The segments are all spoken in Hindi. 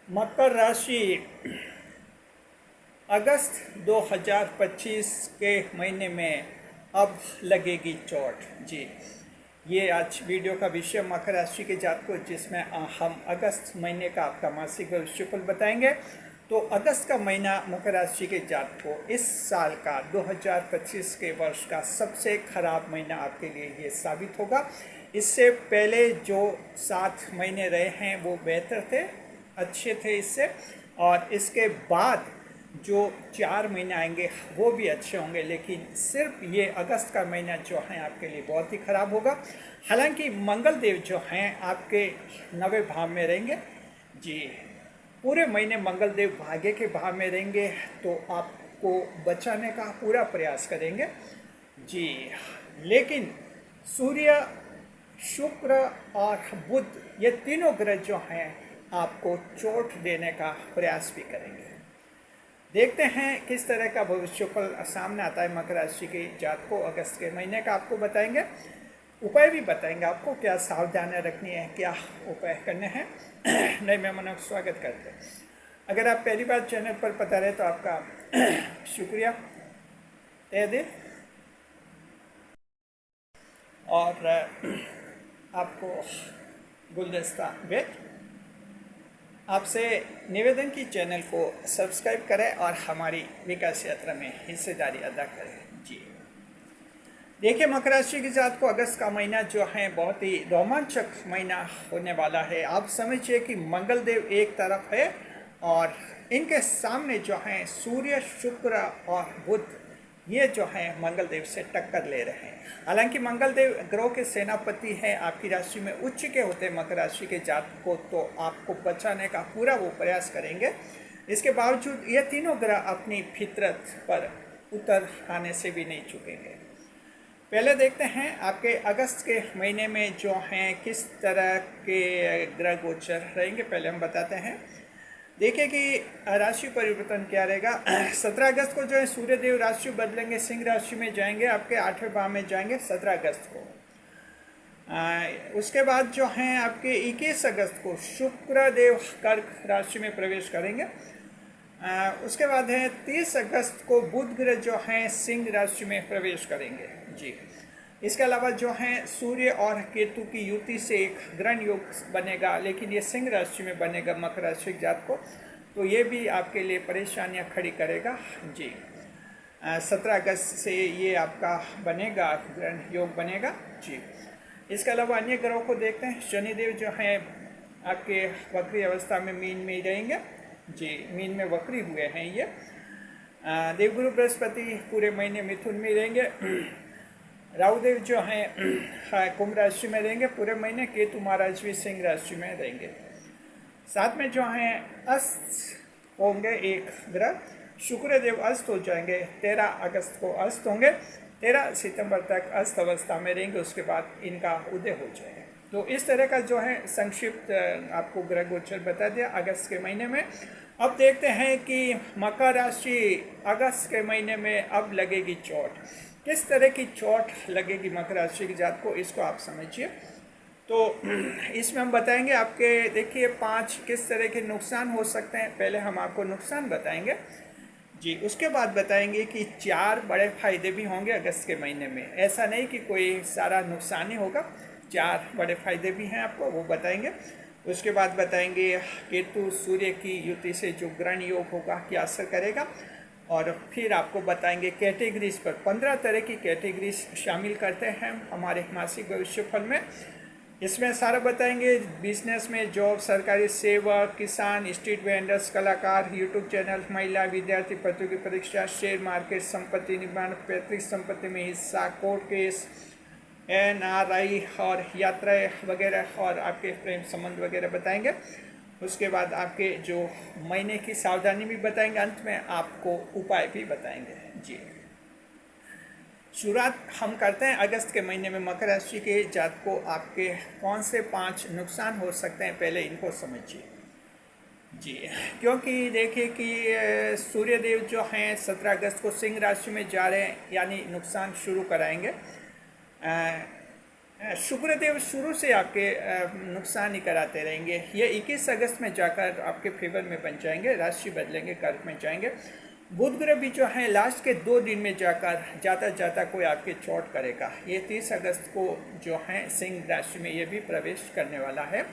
मकर राशि अगस्त 2025 के महीने में अब लगेगी चोट। जी, ये आज वीडियो का विषय मकर राशि के जातकों, जिसमें हम अगस्त महीने का आपका मासिक भविष्यफल बताएंगे। तो अगस्त का महीना मकर राशि के जातकों इस साल का 2025 के वर्ष का सबसे खराब महीना आपके लिए ये साबित होगा। इससे पहले जो 7 महीने रहे हैं वो बेहतर थे, अच्छे थे इससे, और इसके बाद जो 4 महीने आएंगे वो भी अच्छे होंगे। लेकिन सिर्फ ये अगस्त का महीना जो है आपके लिए बहुत ही ख़राब होगा। हालांकि मंगल देव जो हैं आपके 9वें भाव में रहेंगे। जी, पूरे महीने मंगल देव भाग्य के भाव में रहेंगे, तो आपको बचाने का पूरा प्रयास करेंगे। जी, लेकिन सूर्य, शुक्र और बुध, ये तीनों ग्रह जो हैं आपको चोट देने का प्रयास भी करेंगे। देखते हैं किस तरह का भविष्यफल सामने आता है मकर राशि के जातकों अगस्त के महीने का। आपको बताएंगे, उपाय भी बताएंगे आपको क्या सावधानियां रखनी है, क्या उपाय करने हैं। नए मेहमानों का स्वागत करते हैं। अगर आप पहली बार चैनल पर पता रहे तो आपका शुक्रिया तहे दिल। और आपको गुलदस्ता भेंट। आपसे निवेदन की चैनल को सब्सक्राइब करें और हमारी विकास यात्रा में हिस्सेदारी अदा करें। जी, देखिए मकर राशि के जात को अगस्त का महीना जो है बहुत ही रोमांचक महीना होने वाला है। आप समझिए कि मंगल देव एक तरफ है और इनके सामने जो है सूर्य, शुक्र और बुध, ये जो है मंगल देव से टक्कर ले रहे हैं। हालांकि मंगल देव ग्रहों के सेनापति हैं, आपकी राशि में उच्च के होते हैं मकर राशि के जातक को, तो आपको बचाने का पूरा वो प्रयास करेंगे। इसके बावजूद ये तीनों ग्रह अपनी फितरत पर उतर आने से भी नहीं चुकेंगे। पहले देखते हैं आपके अगस्त के महीने में जो हैं किस तरह के ग्रह गोचर रहेंगे। पहले हम बताते हैं। देखिए कि राशि परिवर्तन क्या रहेगा। 17 अगस्त को जो है सूर्य देव राशि बदलेंगे, सिंह राशि में जाएंगे, आपके 8वें भाव में जाएंगे 17 अगस्त को। उसके बाद जो हैं आपके 21 अगस्त को शुक्र देव कर्क राशि में प्रवेश करेंगे। उसके बाद है 30 अगस्त को बुध ग्रह जो हैं सिंह राशि में प्रवेश करेंगे। जी, इसके अलावा जो है सूर्य और केतु की युति से एक ग्रहण योग बनेगा, लेकिन ये सिंह राशि में बनेगा मकर राशि के जात को, तो ये भी आपके लिए परेशानियां खड़ी करेगा। जी, 17 अगस्त से ये आपका बनेगा, ग्रहण योग बनेगा। जी, इसके अलावा अन्य ग्रहों को देखते हैं। शनिदेव जो हैं आपके वक्री अवस्था में मीन में ही रहेंगे। जी, मीन में वक्री हुए हैं ये। देवगुरु बृहस्पति पूरे महीने मिथुन में रहेंगे। राहुदेव जो हैं कुंभ राशि में रहेंगे पूरे महीने। केतु महाराज भी सिंह राशि में रहेंगे। साथ में जो हैं अस्त होंगे एक ग्रह, शुक्रदेव अस्त हो जाएंगे। 13 अगस्त को अस्त होंगे, 13 सितंबर तक अस्त अवस्था में रहेंगे, उसके बाद इनका उदय हो जाएगा। तो इस तरह का जो है संक्षिप्त आपको ग्रह गोचर बता दिया अगस्त के महीने में। अब देखते हैं कि मकर राशि अगस्त के महीने में अब लगेगी चोट। किस तरह की चोट लगेगी मकर राशि की जात को, इसको आप समझिए। तो इसमें हम बताएंगे आपके, देखिए 5 किस तरह के नुकसान हो सकते हैं। पहले हम आपको नुकसान बताएंगे। जी, उसके बाद बताएंगे कि 4 बड़े फायदे भी होंगे अगस्त के महीने में। ऐसा नहीं कि कोई सारा नुकसान ही होगा, 4 बड़े फायदे भी हैं, आपको वो बताएंगे। उसके बाद बताएंगे केतु सूर्य की युति से जो ग्रहण योग होगा क्या असर करेगा, और फिर आपको बताएंगे कैटेगरीज पर। 15 तरह की कैटेगरीज शामिल करते हैं हमारे मासिक भविष्यफल में। इसमें सारा बताएंगे, बिजनेस में जॉब, सरकारी सेवक, किसान, स्ट्रीट वेंडर्स, कलाकार, यूट्यूब चैनल, महिला, विद्यार्थी, प्रतियोगी परीक्षा, शेयर मार्केट, संपत्ति निर्माण, पैतृक संपत्ति में हिस्सा, कोर्ट केस, NRI और यात्राएं वगैरह, और आपके प्रेम संबंध वगैरह बताएंगे। उसके बाद आपके जो महीने की सावधानी भी बताएंगे, अंत में आपको उपाय भी बताएंगे। जी, शुरुआत हम करते हैं अगस्त के महीने में मकर राशि के जात को आपके कौन से 5 नुकसान हो सकते हैं, पहले इनको समझिए। जी, क्योंकि देखिए कि सूर्यदेव जो हैं 17 अगस्त को सिंह राशि में जा रहे हैं, यानी नुकसान शुरू कराएंगे। शुक्रदेव शुरू से आपके नुकसान ही कराते रहेंगे। ये 21 अगस्त में जाकर आपके फेवर में बन जाएंगे, राशि बदलेंगे, कर्क में जाएंगे। बुध ग्रह भी जो है लास्ट के 2 दिन में जाकर जाता जाता कोई आपके चोट करेगा। ये 30 अगस्त को जो है सिंह राशि में ये भी प्रवेश करने वाला है।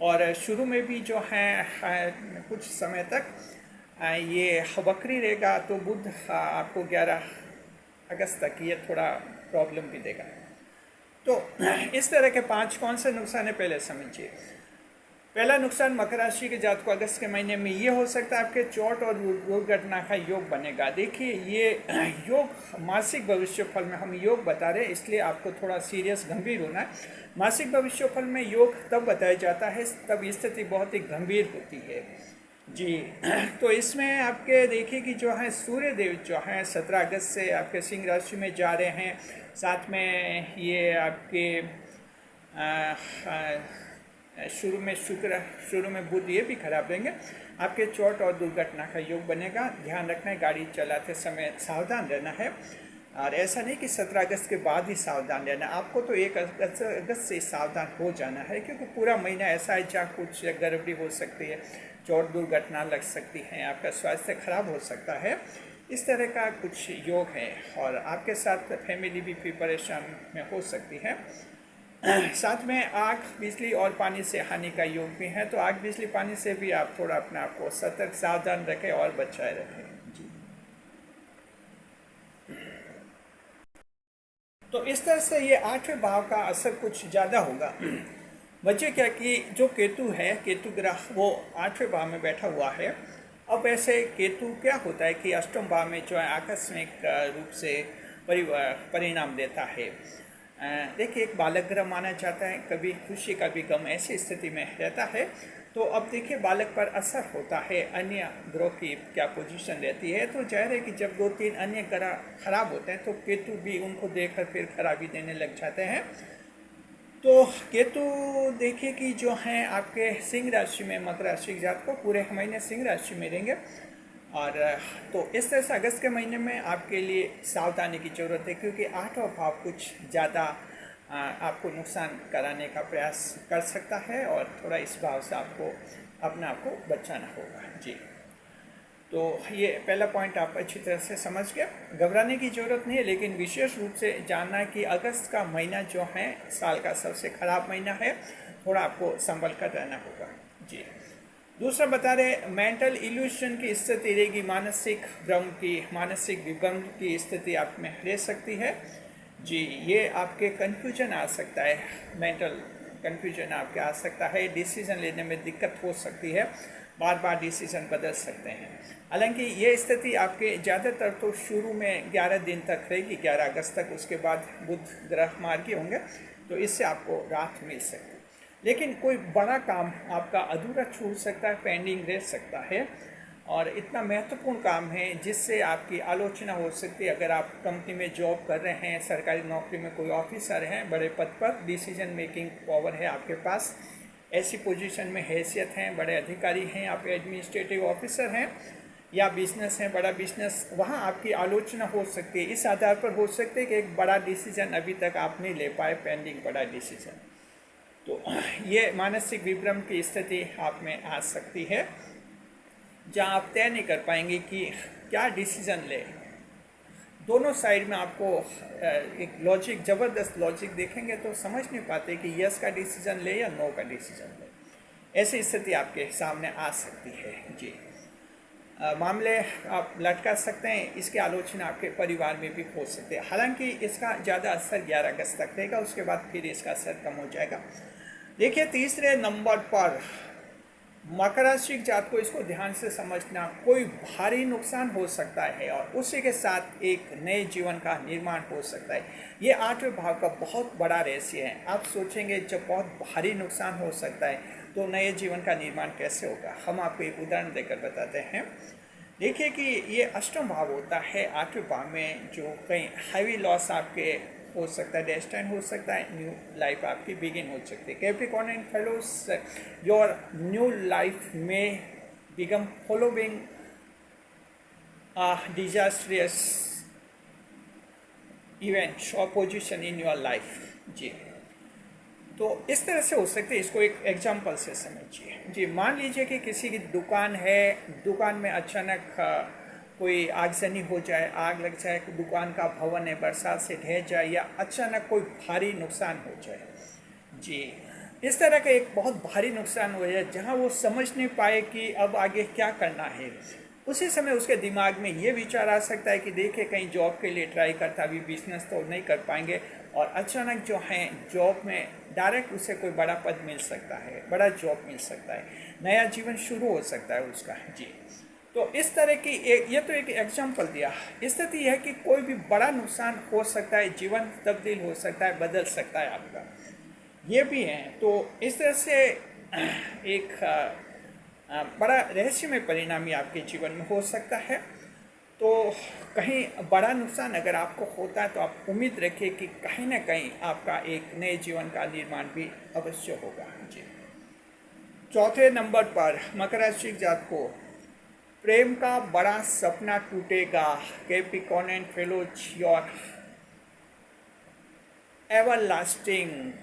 और शुरू में भी जो है कुछ समय तक ये वक्री रहेगा, तो बुध आपको 11 अगस्त तक ये थोड़ा प्रॉब्लम भी देगा। तो इस तरह के 5 कौन से नुकसान है पहले समझिए। पहला नुकसान मकर राशि के जातकों को अगस्त के महीने में ये हो सकता है आपके चोट और दुर्घटना का योग बनेगा। देखिए ये योग मासिक भविष्यफल में हम योग बता रहे हैं, इसलिए आपको थोड़ा सीरियस गंभीर होना है। मासिक भविष्यफल में योग तब बताया जाता है तब स्थिति बहुत ही गंभीर होती है जी। तो इसमें आपके देखिए कि जो है सूर्य देव जो है 17 अगस्त से आपके सिंह राशि में जा रहे हैं। साथ में ये आपके शुरू में शुक्र, शुरू में बुध ये भी खराब रहेंगे। आपके चोट और दुर्घटना का योग बनेगा। ध्यान रखना है, गाड़ी चलाते समय सावधान रहना है। और ऐसा नहीं कि 17 अगस्त के बाद ही सावधान रहना, आपको तो 1 अगस्त से सावधान हो जाना है, क्योंकि पूरा महीना ऐसा है जहाँ कुछ गड़बड़ी हो सकती है, चोट दुर्घटना लग सकती है, आपका स्वास्थ्य खराब हो सकता है। इस तरह का कुछ योग है। और आपके साथ फैमिली भी परेशान में हो सकती है। साथ में आग, बिजली और पानी से हानि का योग भी है। तो आग, बिजली, पानी से भी आप थोड़ा अपने आप को सतर्क सावधान रखें और बचाए रखें जी। तो इस तरह से ये 8वें भाव का असर कुछ ज़्यादा होगा। वजह क्या कि जो केतु है, केतु ग्रह वो 8वें भाव में बैठा हुआ है। अब ऐसे केतु क्या होता है कि अष्टम भाव में जो है आकस्मिक रूप से परिणाम देता है। देखिए एक बालक ग्रह माना जाता है, कभी खुशी कभी गम ऐसी स्थिति में रहता है। तो अब देखिए बालक पर असर होता है, अन्य ग्रह की क्या पोजीशन रहती है। तो जाहिर है कि जब 2-3 अन्य ग्रह खराब होते हैं तो केतु भी उनको देखकर फिर खराबी देने लग जाते हैं। तो केतु देखिए कि जो हैं आपके सिंह राशि में, मकर राशि के जातकों को पूरे महीने सिंह राशि में रहेंगे। और तो इस तरह से अगस्त के महीने में आपके लिए सावधानी की ज़रूरत है, क्योंकि 8वां भाव कुछ ज़्यादा आपको नुकसान कराने का प्रयास कर सकता है। और थोड़ा इस भाव से आपको अपने आप को बचाना होगा जी। तो ये पहला पॉइंट आप अच्छी तरह से समझ गए। घबराने की ज़रूरत नहीं है, लेकिन विशेष रूप से जानना है कि अगस्त का महीना जो है साल का सबसे ख़राब महीना है। थोड़ा आपको संभल कर रहना होगा जी। दूसरा बता रहे मेंटल इल्यूशन की स्थिति रहेगी, मानसिक भ्रम की, मानसिक विभ्रम की स्थिति आप में रह सकती है जी। ये आपके कन्फ्यूजन आ सकता है, मेंटल कन्फ्यूजन आपके आ सकता है, डिसीजन लेने में दिक्कत हो सकती है, बार बार डिसीजन बदल सकते हैं। हालांकि ये स्थिति आपके ज़्यादातर तो शुरू में 11 दिन तक रहेगी, 11 अगस्त तक। उसके बाद बुध ग्रह मार्गी होंगे, तो इससे आपको राहत मिल सकती है। लेकिन कोई बड़ा काम आपका अधूरा छूट सकता है, पेंडिंग रह सकता है। और इतना महत्वपूर्ण काम है जिससे आपकी आलोचना हो सकती है। अगर आप कंपनी में जॉब कर रहे हैं, सरकारी नौकरी में कोई ऑफिसर हैं, बड़े पद पर, डिसीजन मेकिंग पावर है आपके पास, ऐसी पोजीशन में हैसियत हैं, बड़े अधिकारी हैं, आप एडमिनिस्ट्रेटिव ऑफिसर हैं या बिजनेस है, बड़ा बिजनेस, वहाँ आपकी आलोचना हो सकती है। इस आधार पर हो सकती है कि एक बड़ा डिसीजन अभी तक आप नहीं ले पाए, पेंडिंग बड़ा डिसीजन। तो ये मानसिक विभ्रम की स्थिति आप में आ सकती है, जहाँ आप तय नहीं कर पाएंगे कि क्या डिसीजन ले। दोनों साइड में आपको एक लॉजिक, ज़बरदस्त लॉजिक देखेंगे तो समझ नहीं पाते कि यस का डिसीजन ले या नो का डिसीजन ले। ऐसी स्थिति आपके सामने आ सकती है जी। मामले आप लटका सकते हैं, इसकी आलोचना आपके परिवार में भी हो सकती है। हालांकि इसका ज़्यादा असर 11 अगस्त तक रहेगा, उसके बाद फिर इसका असर कम हो जाएगा। देखिए तीसरे नंबर पर मकर राशि जात को, इसको ध्यान से समझना, कोई भारी नुकसान हो सकता है और उसी के साथ एक नए जीवन का निर्माण हो सकता है। ये 8वें भाव का बहुत बड़ा रहस्य है। आप सोचेंगे जब बहुत भारी नुकसान हो सकता है तो नए जीवन का निर्माण कैसे होगा। हम आपको एक उदाहरण देकर बताते हैं। देखिए कि ये अष्टम भाव होता है 8वें भाव में, जो कहीं हैवी लॉस आपके हो सकता है, डेस्टाइन हो सकता है, न्यू लाइफ आपकी बिगिन हो सकती है। Capricorn and fellows, your new life में बिकम फॉलोइंग डिजास्ट्रियस इवेंट और पोजिशन इन योर लाइफ जी। तो इस तरह से हो सकते हैं, इसको एक एग्जाम्पल से समझिए। जी, मान लीजिए कि किसी की दुकान है, दुकान में अचानक कोई आगजनी हो जाए, आग लग जाए, दुकान का भवन है, बरसात से ढह जाए, या अचानक कोई भारी नुकसान हो जाए। जी, इस तरह का एक बहुत भारी नुकसान हो जाए जहां वो समझ नहीं पाए कि अब आगे क्या करना है। उसी समय उसके दिमाग में ये विचार आ सकता है कि देखिए कहीं जॉब के लिए ट्राई करता, अभी बिजनेस तो नहीं कर पाएंगे, और अचानक जो है जॉब में डायरेक्ट उसे कोई बड़ा पद मिल सकता है, बड़ा जॉब मिल सकता है, नया जीवन शुरू हो सकता है उसका। जी, तो इस तरह की ये तो एक एग्जाम्पल दिया। स्थिति यह है कि कोई भी बड़ा नुकसान हो सकता है, जीवन तब्दील हो सकता है, बदल सकता है आपका, ये भी है। तो इस तरह से एक बड़ा रहस्यमय परिणाम ही आपके जीवन में हो सकता है। तो कहीं बड़ा नुकसान अगर आपको होता है तो आप उम्मीद रखिए कि कहीं ना कहीं आपका एक नए जीवन का निर्माण भी अवश्य होगा। जी, चौथे नंबर पर मकर राशि जात को प्रेम का बड़ा सपना टूटेगा। Capricorn and fellows, your everlasting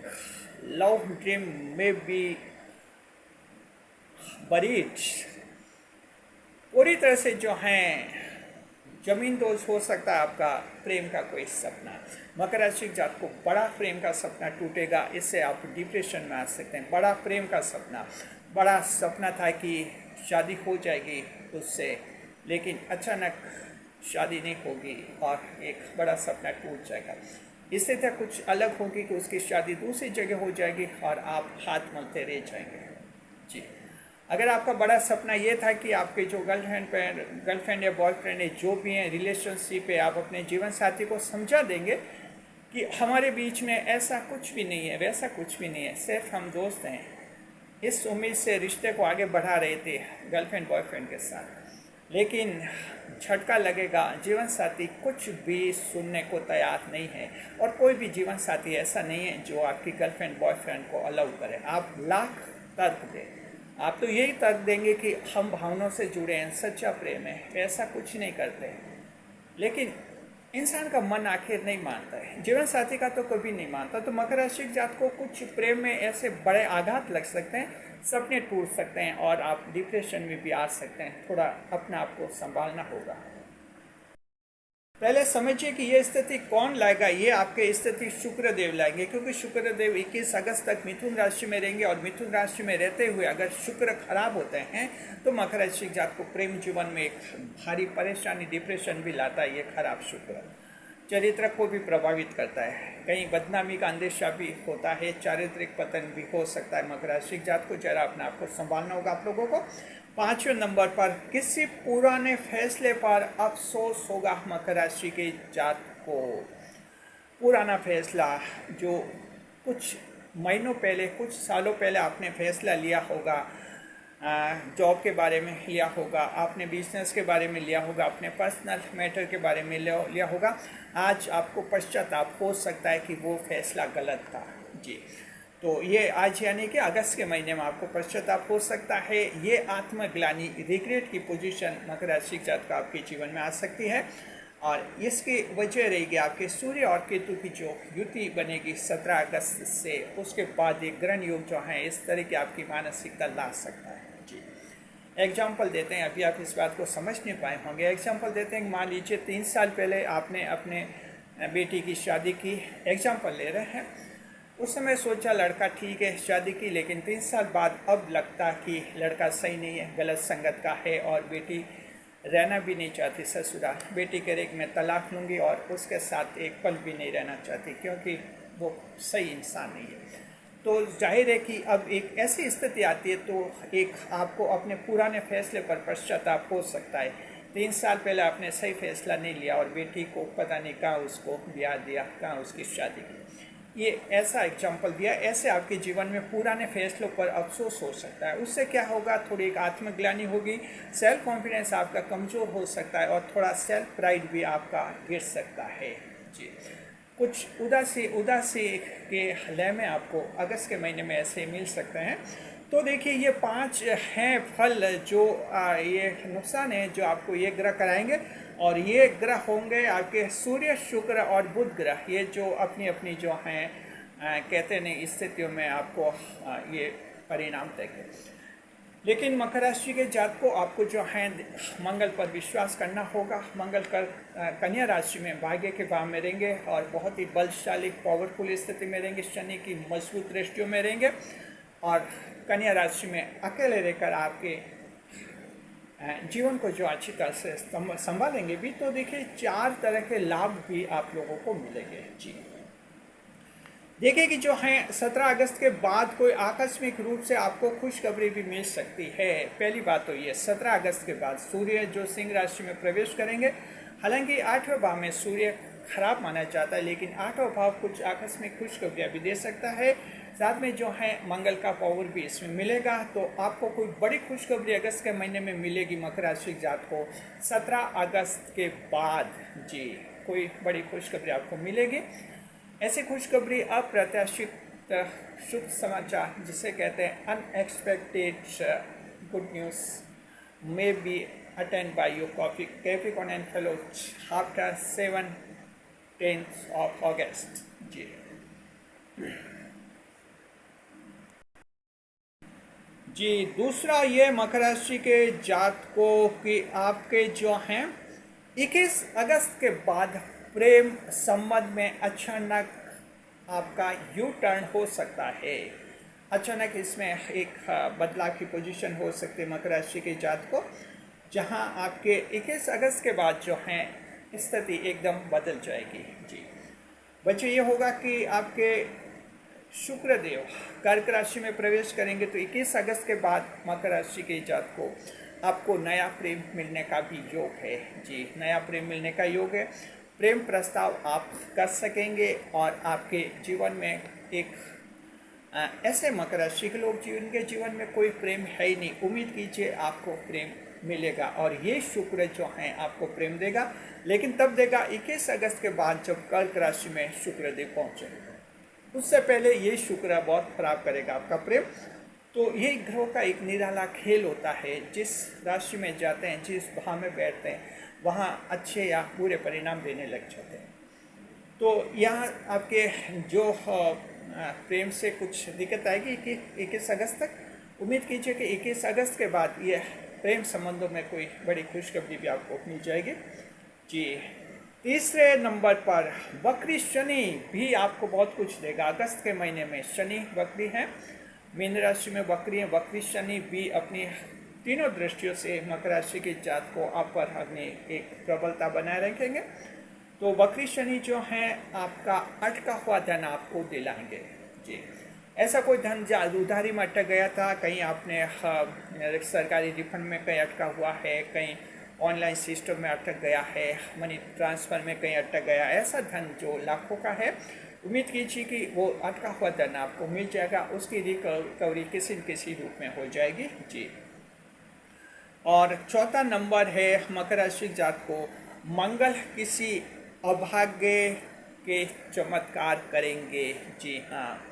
love dream may be buried। पूरी तरह से जो है जमीन दोज हो सकता है आपका प्रेम का कोई सपना। मकर राशि जात को बड़ा प्रेम का सपना टूटेगा, इससे आप डिप्रेशन में आ सकते हैं। बड़ा प्रेम का सपना, बड़ा सपना था कि शादी हो जाएगी उससे, लेकिन अचानक शादी नहीं होगी और एक बड़ा सपना टूट जाएगा। स्थिति कुछ अलग होगी कि उसकी शादी दूसरी जगह हो जाएगी और आप हाथ मलते रह जाएंगे। जी, अगर आपका बड़ा सपना ये था कि आपके जो गर्लफ्रेंड या बॉयफ्रेंड है, जो भी हैं रिलेशनशिप है, आप अपने जीवन साथी को समझा देंगे कि हमारे बीच में ऐसा कुछ भी नहीं है, वैसा कुछ भी नहीं है, सिर्फ हम दोस्त हैं, इस उम्मीद से रिश्ते को आगे बढ़ा रहे थे गर्लफ्रेंड बॉयफ्रेंड के साथ। लेकिन झटका लगेगा, जीवन साथी कुछ भी सुनने को तैयार नहीं है, और कोई भी जीवन साथी ऐसा नहीं है जो आपकी गर्लफ्रेंड बॉयफ्रेंड को अलाउ करे। आप लाख तर्क दें, आप तो यही तर्क देंगे कि हम भावनाओं से जुड़े हैं, सच्चा प्रेम है, ऐसा कुछ नहीं करते। लेकिन इंसान का मन आखिर नहीं मानता है, जीवन साथी का तो कभी नहीं मानता। तो मकर राशि जात को कुछ प्रेम में ऐसे बड़े आघात लग सकते हैं, सपने टूट सकते हैं और आप डिप्रेशन में भी आ सकते हैं। थोड़ा अपने आप को संभालना होगा। पहले समझिए कि ये स्थिति कौन लाएगा। ये आपके स्थिति शुक्रदेव लाएंगे, क्योंकि शुक्रदेव 21 अगस्त तक मिथुन राशि में रहेंगे, और मिथुन राशि में रहते हुए अगर शुक्र खराब होते हैं तो मकर राशि जात को प्रेम जीवन में एक भारी परेशानी, डिप्रेशन भी लाता है। ये खराब शुक्र चरित्र को भी प्रभावित करता है, कहीं बदनामी का अंदेशा भी होता है, चारित्रिक पतन भी हो सकता है। मकर राशि जात को जरा अपने आप को संभालना होगा आप लोगों को। 5वें नंबर पर किसी पुराने फैसले पर अफसोस होगा। मकर राशि के जात को पुराना फैसला जो कुछ महीनों पहले, कुछ सालों पहले आपने फैसला लिया होगा, जॉब के बारे में लिया होगा, आपने बिजनेस के बारे में लिया होगा, अपने पर्सनल मैटर के बारे में लिया होगा, आज आपको पश्चाताप हो सकता है कि वो फैसला गलत था। जी, तो ये आज यानी कि अगस्त के महीने में आपको पश्चाताप हो सकता है। ये आत्मग्लानि, रिग्रेट की पोजीशन मकर राशि जातक का आपके जीवन में आ सकती है, और इसकी वजह रहेगी आपके सूर्य और केतु की जो युति बनेगी 17 अगस्त से, उसके बाद एक ग्रहण योग जो है इस तरह की आपकी मानसिकता ला सकता है। जी, एग्जाम्पल देते हैं, अभी आप इस बात को समझ नहीं पाए होंगे। एग्जाम्पल देते हैं, मान लीजिए 3 साल पहले आपने अपने बेटी की शादी की, एग्जाम्पल ले रहे हैं। उस समय सोचा लड़का ठीक है, शादी की, लेकिन 3 साल बाद अब लगता कि लड़का सही नहीं है, गलत संगत का है, और बेटी रहना भी नहीं चाहती ससुराल। बेटी कह रही मैं तलाक लूँगी और उसके साथ एक पल भी नहीं रहना चाहती, क्योंकि वो सही इंसान नहीं है। तो जाहिर है कि अब एक ऐसी स्थिति आती है तो एक आपको अपने पुराने फैसले पर पश्चाताप हो सकता है। 3 साल पहले आपने सही फैसला नहीं लिया और बेटी को पता नहीं कहाँ उसको ब्याह दिया, कहाँ उसकी शादी की। ये ऐसा एग्जाम्पल दिया। ऐसे आपके जीवन में पुराने फैसलों पर अफसोस हो सकता है। उससे क्या होगा, थोड़ी एक आत्मग्लानि होगी, सेल्फ कॉन्फिडेंस आपका कमज़ोर हो सकता है, और थोड़ा सेल्फ प्राइड भी आपका गिर सकता है। जी, कुछ उदासी के लय में आपको अगस्त के महीने में ऐसे मिल सकते हैं। तो देखिए, ये 5 हैं फल जो ये नुकसान है जो आपको ये ग्रह कराएंगे, और ये ग्रह होंगे आपके सूर्य, शुक्र और बुध ग्रह। ये जो अपनी अपनी जो हैं कहते नहीं स्थितियों में आपको ये परिणाम देंगे। लेकिन मकर राशि के जात को आपको जो है मंगल पर विश्वास करना होगा। मंगल कर कन्या राशि में भाग्य के भाव में रहेंगे और बहुत ही बलशाली पावरफुल स्थिति में रहेंगे, शनि की मजबूत दृष्टियों में रहेंगे और कन्या राशि में अकेले रहकर आपके जीवन को जो अच्छी तरह से संभालेंगे भी। तो देखिए 4 तरह के लाभ भी आप लोगों को मिलेंगे। जी देखिए कि जो है 17 अगस्त के बाद कोई आकस्मिक रूप से आपको खुशखबरी भी मिल सकती है। पहली बात तो ये 17 अगस्त के बाद सूर्य जो सिंह राशि में प्रवेश करेंगे। हालांकि 8वें भाव में सूर्य खराब माना जाता है, लेकिन 8वां भाव कुछ आकस्मिक खुशखबरियाँ भी दे सकता है। साथ में जो है मंगल का पावर भी इसमें मिलेगा। तो आपको कोई बड़ी खुशखबरी अगस्त के महीने में मिलेगी मकर राशि जात को 17 अगस्त के बाद। जी कोई बड़ी खुशखबरी आपको मिलेगी। ऐसी खुशखबरी अप्रत्याशित शुभ समाचार जिसे कहते हैं unexpected good news may be attend by your Capricorn and fellow after 7th of August। जी दूसरा ये मकर राशि के जातकों की आपके जो हैं 21 अगस्त के बाद प्रेम संबंध में अचानक आपका यू टर्न हो सकता है। अचानक इसमें एक बदलाव की पोजीशन हो सकती है मकर राशि के जात को, जहां आपके 21 अगस्त के बाद जो है स्थिति एकदम बदल जाएगी। जी बच्चों ये होगा कि आपके शुक्रदेव कर्क राशि में प्रवेश करेंगे। तो 21 अगस्त के बाद मकर राशि के जात को आपको नया प्रेम मिलने का भी योग है। जी नया प्रेम मिलने का योग है। प्रेम प्रस्ताव आप कर सकेंगे और आपके जीवन में एक ऐसे मकर राशि के लोग जिनके जीवन में कोई प्रेम है ही नहीं, उम्मीद कीजिए आपको प्रेम मिलेगा और ये शुक्र जो है आपको प्रेम देगा। लेकिन तब देगा 21 अगस्त के बाद जब कर्क राशि में शुक्रदेव पहुँचेगा। उससे पहले ये शुक्र बहुत खराब करेगा आपका प्रेम। तो ये ग्रहों का एक निराला खेल होता है। जिस राशि में जाते हैं, जिस भाव में बैठते हैं, वहाँ अच्छे या बुरे परिणाम देने लग जाते हैं। तो यहाँ आपके जो प्रेम से कुछ दिक्कत आएगी कि 21 अगस्त तक। उम्मीद कीजिए कि 21 अगस्त के बाद ये प्रेम संबंधों में कोई बड़ी खुशखबरी भी आपको मिल जाएगी। जी तीसरे नंबर पर वक्री शनि भी आपको बहुत कुछ देगा। अगस्त के महीने में शनि वक्री हैं, मीन राशि में वक्री हैं। वक्री शनि भी अपनी तीनों दृष्टियों से मकर राशि के जात को आप पर अपनी एक प्रबलता बनाए रखेंगे। तो वक्री शनि जो है आपका अटका हुआ धन आपको दिलाएंगे। जी ऐसा कोई धन उधारी में अटक गया था, कहीं आपने सरकारी रिफंड में कहीं अटका हुआ है, कहीं ऑनलाइन सिस्टम में अटक गया है, मनी ट्रांसफ़र में कहीं अटक गया, ऐसा धन जो लाखों का है, उम्मीद कीजिए कि वो अटका हुआ धन आपको मिल जाएगा। उसकी रिकवरी किसी न किसी रूप में हो जाएगी। जी और चौथा नंबर है मकर राशि जात को मंगल किसी अभाग्य के चमत्कार करेंगे। जी हाँ,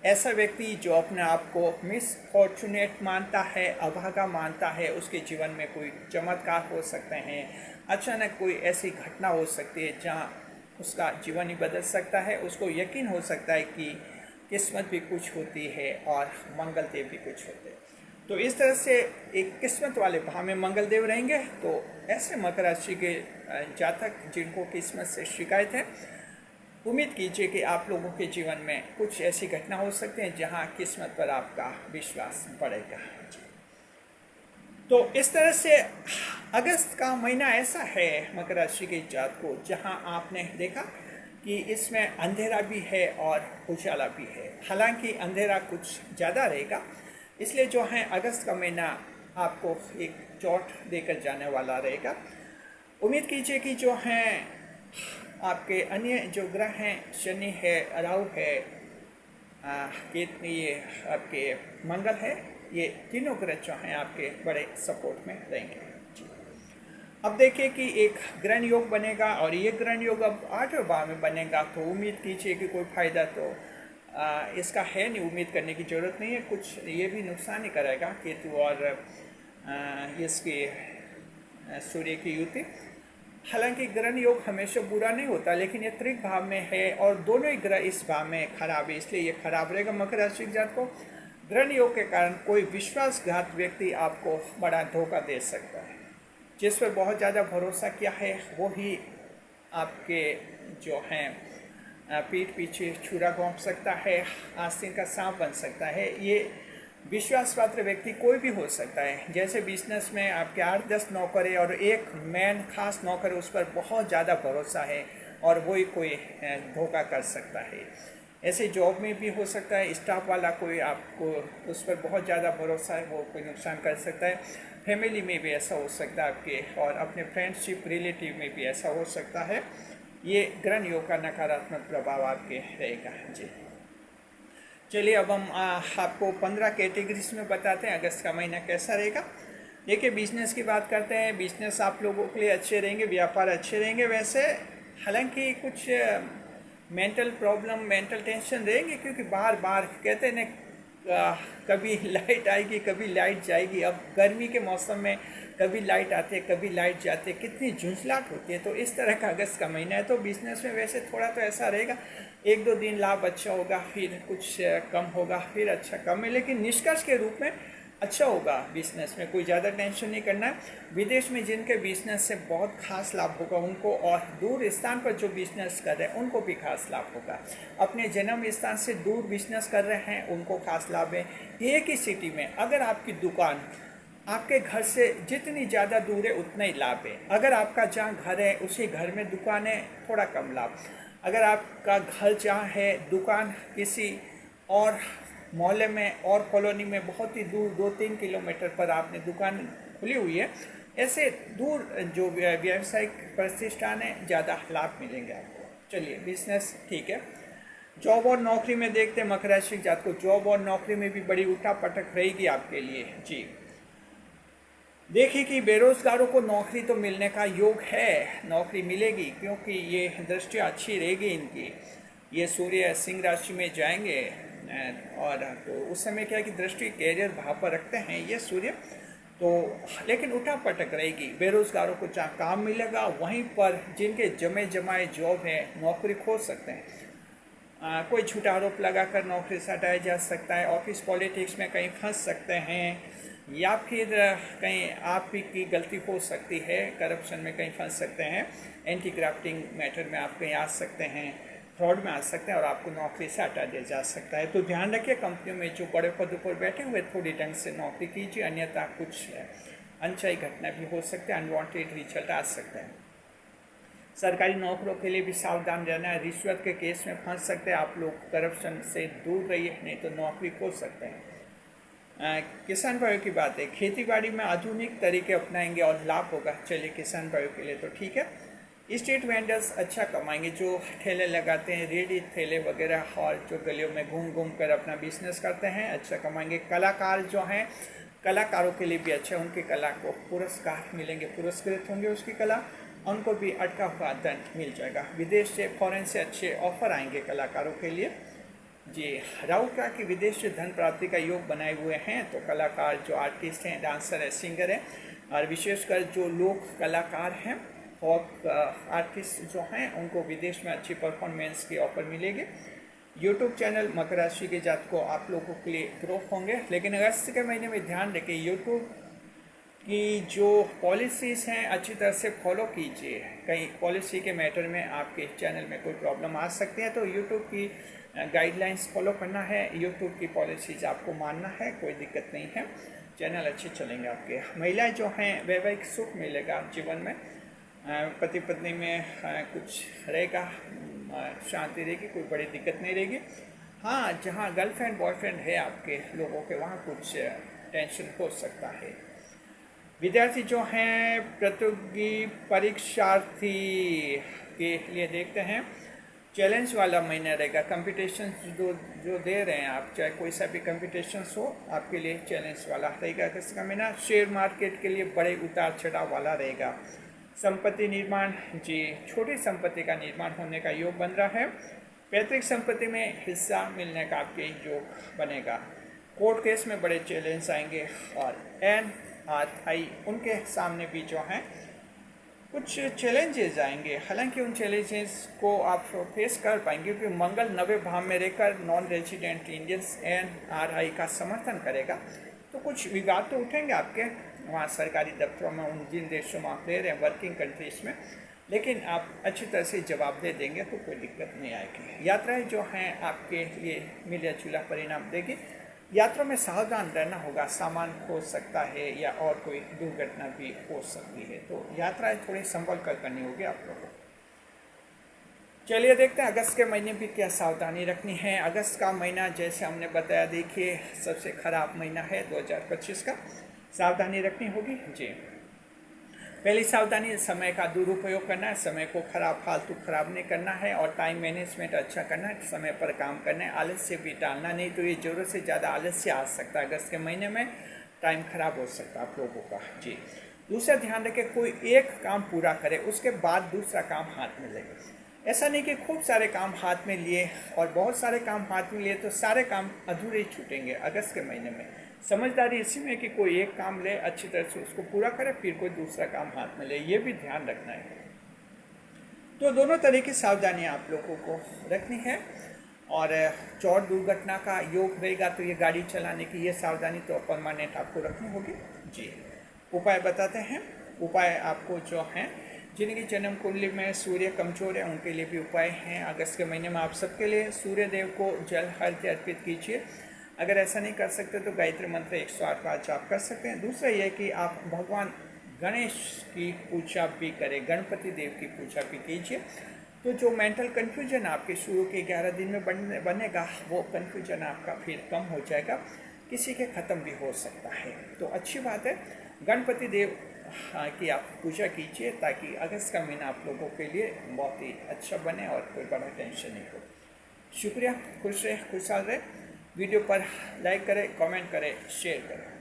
ऐसा व्यक्ति जो अपने आप को मिसफॉर्चुनेट मानता है, अभागा मानता है, उसके जीवन में कोई चमत्कार हो सकते हैं। अचानक कोई ऐसी घटना हो सकती है जहाँ उसका जीवन ही बदल सकता है। उसको यकीन हो सकता है कि किस्मत भी कुछ होती है और मंगल देव भी कुछ होते हैं। तो इस तरह से एक किस्मत वाले भाव में मंगल देव रहेंगे। तो ऐसे मकर राशि के जातक जिनको किस्मत से शिकायत है, उम्मीद कीजिए कि आप लोगों के जीवन में कुछ ऐसी घटना हो सकती है जहां किस्मत पर आपका विश्वास बढ़ेगा। तो इस तरह से अगस्त का महीना ऐसा है मकर राशि के जात को जहां आपने देखा कि इसमें अंधेरा भी है और उजाला भी है। हालांकि अंधेरा कुछ ज़्यादा रहेगा, इसलिए जो है अगस्त का महीना आपको एक चोट देकर जाने वाला रहेगा। उम्मीद कीजिए कि जो हैं आपके अन्य जो ग्रह हैं, शनि है, राहु है, ये आपके मंगल है, ये तीनों ग्रह जो हैं आपके बड़े सपोर्ट में रहेंगे। अब देखिए कि एक ग्रहण योग बनेगा और ये ग्रहण योग अब 8वें भाव में बनेगा। तो उम्मीद कीजिए कि कोई फायदा तो इसका है नहीं, उम्मीद करने की ज़रूरत नहीं है। कुछ ये भी नुकसान ही करेगा केतु और इसकी सूर्य की युति। हालांकि ग्रहण योग हमेशा बुरा नहीं होता, लेकिन ये त्रिक भाव में है और दोनों ही ग्रह इस भाव में खराब है, इसलिए ये खराब रहेगा। मकर राशि के जात को ग्रहण योग के कारण कोई विश्वासघात व्यक्ति आपको बड़ा धोखा दे सकता है। जिस पर बहुत ज़्यादा भरोसा किया है वो ही आपके जो हैं पीठ पीछे छुरा घोंप सकता है, आस्तीन का सांप बन सकता है। ये विश्वास पात्र व्यक्ति कोई भी हो सकता है। जैसे बिजनेस में आपके 8-10 नौकर है और एक मैन खास नौकर है, उस पर बहुत ज़्यादा भरोसा है और वही कोई धोखा कर सकता है। ऐसे जॉब में भी हो सकता है, स्टाफ वाला कोई आपको उस पर बहुत ज़्यादा भरोसा है, वो कोई नुकसान कर सकता है। फैमिली में भी ऐसा हो सकता है आपके, और अपने फ्रेंडशिप रिलेटिव में भी ऐसा हो सकता है। ये ग्रहण योग का नकारात्मक प्रभाव आपके रहेगा जी। चलिए अब हम आपको 15 कैटेगरीज में बताते हैं अगस्त का महीना कैसा रहेगा। देखिए, बिजनेस की बात करते हैं। बिजनेस आप लोगों के लिए अच्छे रहेंगे, व्यापार अच्छे रहेंगे। वैसे हालांकि कुछ मेंटल प्रॉब्लम, मेंटल टेंशन रहेंगे, क्योंकि बार बार कहते हैं ना, कभी लाइट आएगी कभी लाइट जाएगी। अब गर्मी के मौसम में कभी लाइट आती है कभी लाइट जाती है, कितनी झुंझलाहट होती है। तो इस तरह का अगस्त का महीना है। तो बिजनेस में वैसे थोड़ा तो ऐसा रहेगा, 1-2 दिन लाभ अच्छा होगा, फिर कुछ कम होगा, फिर अच्छा कम है, लेकिन निष्कर्ष के रूप में अच्छा होगा। बिजनेस में कोई ज़्यादा टेंशन नहीं करना है। विदेश में जिनके बिजनेस से बहुत खास लाभ होगा उनको, और दूर स्थान पर जो बिजनेस कर रहे हैं उनको भी खास लाभ होगा। अपने जन्म स्थान से दूर बिजनेस कर रहे हैं उनको खास लाभ है। एक ही सिटी में अगर आपकी दुकान आपके घर से जितनी ज़्यादा दूर है उतना ही लाभ है। अगर आपका जहाँ घर है उसी घर में दुकान है, थोड़ा कम लाभ। अगर आपका घर जहाँ है, दुकान किसी और मोहल्ले में और कॉलोनी में बहुत ही दूर 2-3 किलोमीटर पर आपने दुकान खुली हुई है, ऐसे दूर जो व्यावसायिक प्रतिष्ठान है ज़्यादा लाभ मिलेंगे आपको। चलिए, बिजनेस ठीक है। जॉब और नौकरी में देखते हैं मकर राशि जात को। जॉब और नौकरी में भी बड़ी उठापटक रहेगी आपके लिए जी। देखिए कि बेरोजगारों को नौकरी तो मिलने का योग है, नौकरी मिलेगी, क्योंकि ये दृष्टि अच्छी रहेगी इनकी। ये सूर्य सिंह राशि में जाएंगे और तो उस समय क्या है कि दृष्टि कैरियर भाव पर रखते हैं ये सूर्य, तो लेकिन उठा पटक रहेगी। बेरोजगारों को जहाँ काम मिलेगा वहीं पर जिनके जमे जमाए जॉब है नौकरी खो सकते हैं। कोई झूठा आरोप लगाकर नौकरी से हटाया जा सकता है। ऑफिस पॉलिटिक्स में कहीं फंस सकते हैं, या फिर कहीं आप ही की गलती हो सकती है, करप्शन में कहीं फंस सकते हैं, एंटी ग्राफ्टिंग मैटर में आप कहीं आ सकते हैं, फ्रॉड में आ सकते हैं और आपको नौकरी से हटा दिया जा सकता है। तो ध्यान रखिए, कंपनियों में जो बड़े पदों पर बैठे हुए थोड़ी ढंग से नौकरी कीजिए, अन्यथा कुछ अनचाही घटना भी हो सकते हैं, अनवांटेड रिजल्ट आ सकते हैं। सरकारी नौकरों के लिए भी सावधान रहना है, रिश्वत के केस में फंस सकते हैं आप लोग। करप्शन से दूर रहिए, नहीं तो नौकरी खो सकते हैं। किसान भाइयों की बात है, खेतीबाड़ी में आधुनिक तरीके अपनाएंगे और लाभ होगा। चलिए, किसान भाइयों के लिए तो ठीक है। स्ट्रीट वेंडर्स अच्छा कमाएंगे, जो ठेले लगाते हैं, रेडी ठेले वगैरह, और जो गलियों में घूम घूम कर अपना बिजनेस करते हैं, अच्छा कमाएंगे। कलाकार जो हैं, कलाकारों के लिए भी अच्छा, उनकी कला को पुरस्कार मिलेंगे, पुरस्कृत होंगे उसकी कला, उनको भी अटका हुआ दंड मिल जाएगा। विदेश से, फॉरेन से अच्छे ऑफर आएंगे कलाकारों के लिए जी। राहु का कि विदेश से धन प्राप्ति का योग बनाए हुए हैं, तो कलाकार जो आर्टिस्ट हैं, डांसर है, सिंगर है, और विशेषकर जो लोक कलाकार हैं, फोक आर्टिस्ट जो हैं, उनको विदेश में अच्छी परफॉर्मेंस की ऑफर मिलेगी। यूट्यूब चैनल मकर राशि के जात को आप लोगों के लिए ग्रो होंगे, लेकिन अगस्त के महीने में ध्यान रखिए, यूट्यूब की जो पॉलिसीज़ हैं अच्छी तरह से फॉलो कीजिए। कहीं पॉलिसी के मैटर में आपके चैनल में कोई प्रॉब्लम आ सकती है, तो यूट्यूब की गाइडलाइंस फॉलो करना है, यूट्यूब की पॉलिसीज़ आपको मानना है, कोई दिक्कत नहीं है, चैनल अच्छे चलेंगे आपके। महिलाएं जो हैं, वैवाहिक सुख मिलेगा जीवन में, पति पत्नी में कुछ रहेगा, शांति रहेगी, कोई बड़ी दिक्कत नहीं रहेगी। हाँ, जहाँ गर्लफ्रेंड बॉयफ्रेंड है आपके लोगों के, वहाँ कुछ टेंशन हो सकता है। विद्यार्थी जो हैं, प्रतियोगी परीक्षार्थी के लिए देखते हैं, चैलेंज वाला महीना रहेगा। कंपटीशन जो दे रहे हैं आप, चाहे कोई सा भी कंपटीशन हो, आपके लिए चैलेंज वाला रहेगा अगस्त का महीना। शेयर मार्केट के लिए बड़े उतार चढ़ाव वाला रहेगा। संपत्ति निर्माण जी, छोटी संपत्ति का निर्माण होने का योग बन रहा है। पैतृक संपत्ति में हिस्सा मिलने का आपके योग बनेगा। कोर्ट केस में बड़े चैलेंज आएंगे, और एन आई उनके सामने भी जो हैं कुछ चैलेंजेस आएंगे, हालांकि उन चैलेंजेस को आप फेस कर पाएंगे क्योंकि मंगल 90 भाव में रहकर नॉन रेजिडेंट इंडियंस NRI का समर्थन करेगा। तो कुछ विवाद तो उठेंगे आपके वहाँ सरकारी दफ्तरों में, उन जिन देशों में आप रह रहे हैं, वर्किंग कंट्रीज में, लेकिन आप अच्छी तरह से जवाब दे देंगे तो कोई दिक्कत नहीं आएगी। यात्राएं जो हैं आपके लिए मिला जुला परिणाम देगी। यात्रा में सावधान रहना होगा, सामान खो सकता है या और कोई दुर्घटना भी हो सकती है, तो यात्राएं थोड़ी संभल कर करनी होगी आप लोगों को। चलिए देखते हैं अगस्त के महीने भी क्या सावधानी रखनी है। अगस्त का महीना जैसे हमने बताया, देखिए सबसे खराब महीना है 2025 का, सावधानी रखनी होगी जी। पहली सावधानी, समय का दुरुपयोग करना है, समय को फालतू खराब नहीं करना है और टाइम मैनेजमेंट अच्छा करना है, समय पर काम करना है, आलस्य भी टालना नहीं, तो ये ज़रूरत से ज़्यादा आलस्य आ सकता है अगस्त के महीने में, टाइम खराब हो सकता है आप लोगों का जी। दूसरा ध्यान रखें, कोई एक काम पूरा करे उसके बाद दूसरा काम हाथ में ले। ऐसा नहीं कि खूब सारे काम हाथ में लिए और बहुत सारे काम हाथ में लिए तो सारे काम अधूरे ही छूटेंगे अगस्त के महीने में। समझदारी इसी में कि कोई एक काम ले, अच्छी तरह से उसको पूरा करे, फिर कोई दूसरा काम हाथ में ले, ये भी ध्यान रखना है। तो दोनों तरह की सावधानियां आप लोगों को रखनी है। और चोट दुर्घटना का योग रहेगा तो ये गाड़ी चलाने की ये सावधानी तो परमानेंट आपको रखनी होगी जी। उपाय बताते हैं। उपाय आपको जो हैं, जिनकी जन्म कुंडली में सूर्य कमजोर है उनके लिए भी उपाय हैं। अगस्त के महीने में आप सबके लिए सूर्य देव को जल अर्घ्य अर्पित कीजिए। अगर ऐसा नहीं कर सकते तो गायत्री मंत्र 108 बार जाप कर सकते हैं। दूसरा यह कि आप भगवान गणेश की पूजा भी करें, गणपति देव की पूजा भी कीजिए। तो जो मेंटल कन्फ्यूजन आपके शुरू के 11 दिन में बनेगा, वो कन्फ्यूजन आपका फिर कम हो जाएगा, किसी के ख़त्म भी हो सकता है। तो अच्छी बात है, गणपति देव की आप पूजा कीजिए ताकि अगस्त का महीना आप लोगों के लिए बहुत ही अच्छा बने और कोई बड़ा टेंशन नहीं हो। शुक्रिया, खुश रहे, खुशहाल रहे। वीडियो पर लाइक करें, कमेंट करें, शेयर करें।